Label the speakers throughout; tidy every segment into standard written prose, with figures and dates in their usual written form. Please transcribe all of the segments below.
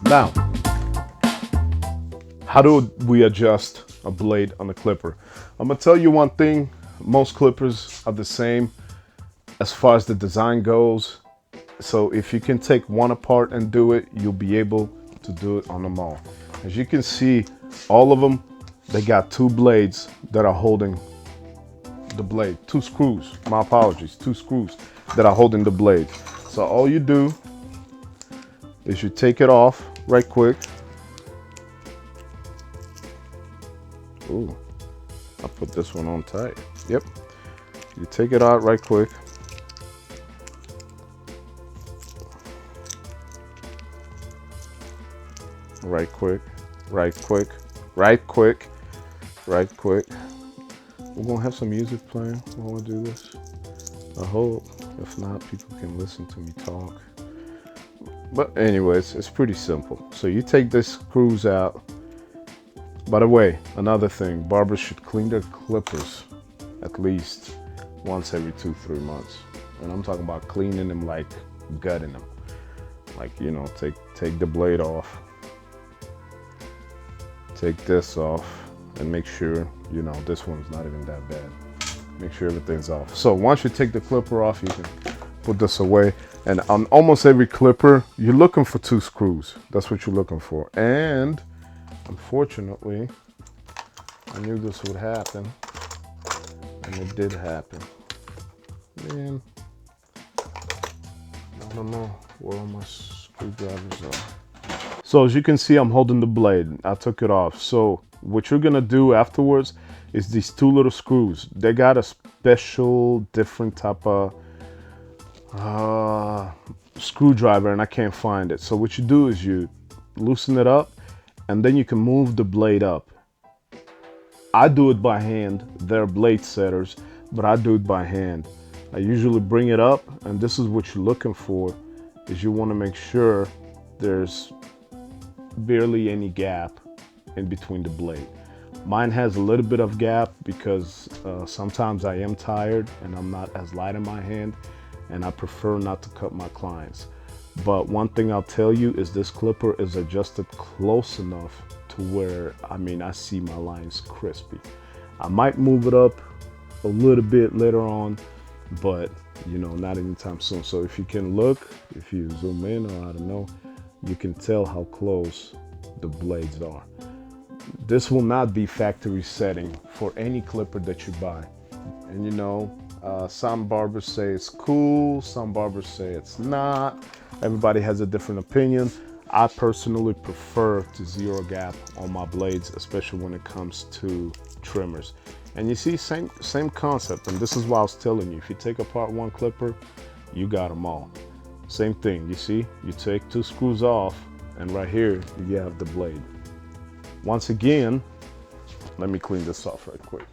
Speaker 1: Now, how do we adjust a blade on a clipper? I'm gonna tell you one thing, most clippers are the same as far as the design goes. So if you can take one apart and do it, you'll be able to do it on them all. As you can see, all of them, they got two blades that are holding the blade. Two screws, my apologies, two screws that are holding the blade. So all you do is you take it off right quick. Ooh, I put this one on tight. Yep. You take it out right quick. Right quick, right quick, right quick, right quick. We're gonna have some music playing while we do this. I hope. If not, people can listen to me talk. But anyways, it's pretty simple. So you take the screws out. By the way, another thing, barbers should clean their clippers at least once every 2-3 months. And I'm talking about cleaning them like gutting them. Like, you know, take the blade off. Take this off and make sure, you know, this one's not even that bad. Make sure everything's off. So once you take the clipper off, you can put this away. And on almost every clipper, you're looking for two screws. That's what you're looking for. And unfortunately, I knew this would happen, and it did happen. Man, I don't know where all my screwdrivers are. So as you can see, I'm holding the blade. I took it off. So what you're gonna do afterwards is these two little screws. They got a special, different type of screwdriver, and I can't find it. So what you do is you loosen it up, and then you can move the blade up. I do it by hand. They're blade setters, but I do it by hand. I usually bring it up, and this is what you're looking for, is you want to make sure there's barely any gap in between the blade. Mine has a little bit of gap because sometimes I am tired and I'm not as light in my hand, and I prefer not to cut my clients. But one thing I'll tell you is this clipper is adjusted close enough to where, I mean, I see my lines crispy. I might move it up a little bit later on, but you know, not anytime soon. So if you can look, if you zoom in, or I don't know, you can tell how close the blades are. This will not be factory setting for any clipper that you buy. And you know, some barbers say it's cool, some barbers say it's not. Everybody has a different opinion. I personally prefer to zero gap on my blades, especially when it comes to trimmers. And you see, same concept. And this is why I was telling you, if you take apart one clipper, you got them all. Same thing, you see, you take two screws off, and right here, you have the blade. Once again, let me clean this off right quick.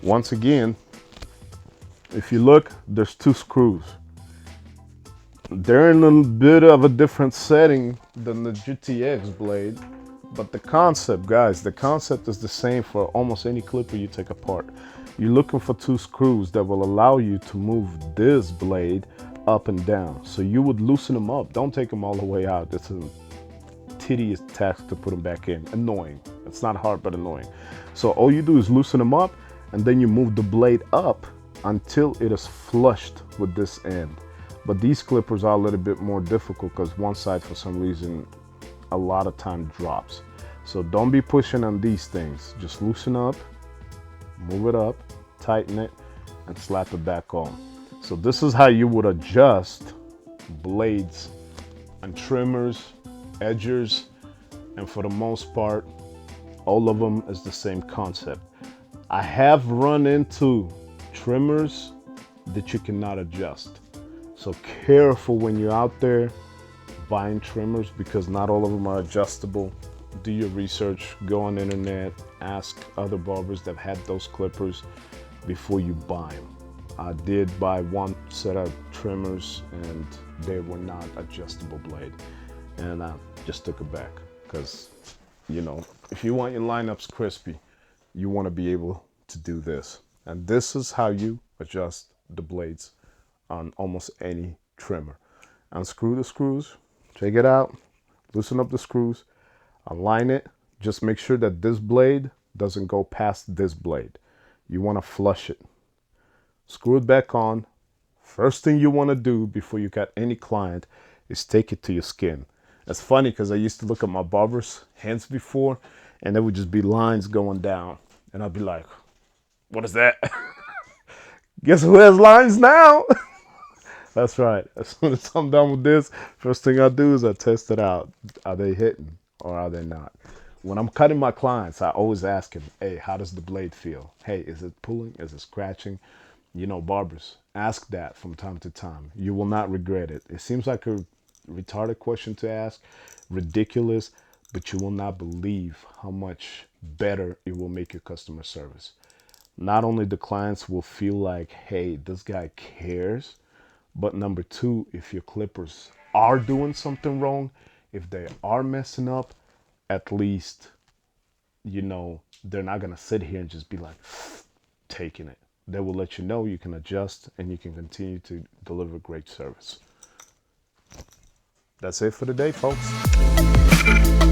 Speaker 1: Once again, if you look, there's two screws. They're in a bit of a different setting than the GTX blade, but the concept, guys, the concept is the same for almost any clipper you take apart. You're looking for two screws that will allow you to move this blade up and down. So you would loosen them up. Don't take them all the way out. It's a tedious task to put them back in. Annoying. It's not hard, but annoying. So all you do is loosen them up, and then you move the blade up until it is flushed with this end. But these clippers are a little bit more difficult because one side, for some reason, a lot of time drops. So don't be pushing on these things. Just loosen up, move it up, tighten it, and slap it back on. So this is how you would adjust blades and trimmers, edgers, and for the most part, all of them is the same concept. I have run into trimmers that you cannot adjust. So careful when you're out there buying trimmers, because not all of them are adjustable. Do your research, go on the internet, ask other barbers that had those clippers before you buy them. I did buy one set of trimmers and they were not adjustable blade. And I just took it back because, you know, if you want your lineups crispy, you want to be able to do this. And this is how you adjust the blades on almost any trimmer. Unscrew the screws, take it out, loosen up the screws, align it. Just make sure that this blade doesn't go past this blade. You want to flush it. Screw it back on. First thing you want to do before you got any client is take it to your skin. It's funny because I used to look at my barber's hands before, and there would just be lines going down. And I'd be like, what is that? Guess who has lines now? That's right. As soon as I'm done with this, first thing I do is I test it out. Are they hitting or are they not? When I'm cutting my clients, I always ask them, hey, how does the blade feel? Hey, is it pulling? Is it scratching? You know, barbers, ask that from time to time. You will not regret it. It seems like a retarded question to ask, ridiculous, but you will not believe how much better it will make your customer service. Not only the clients will feel like, hey, this guy cares, but number two, if your clippers are doing something wrong, if they are messing up, at least, you know, they're not going to sit here and just be like taking it. They will let you know, you can adjust, and you can continue to deliver great service. That's it for today, folks.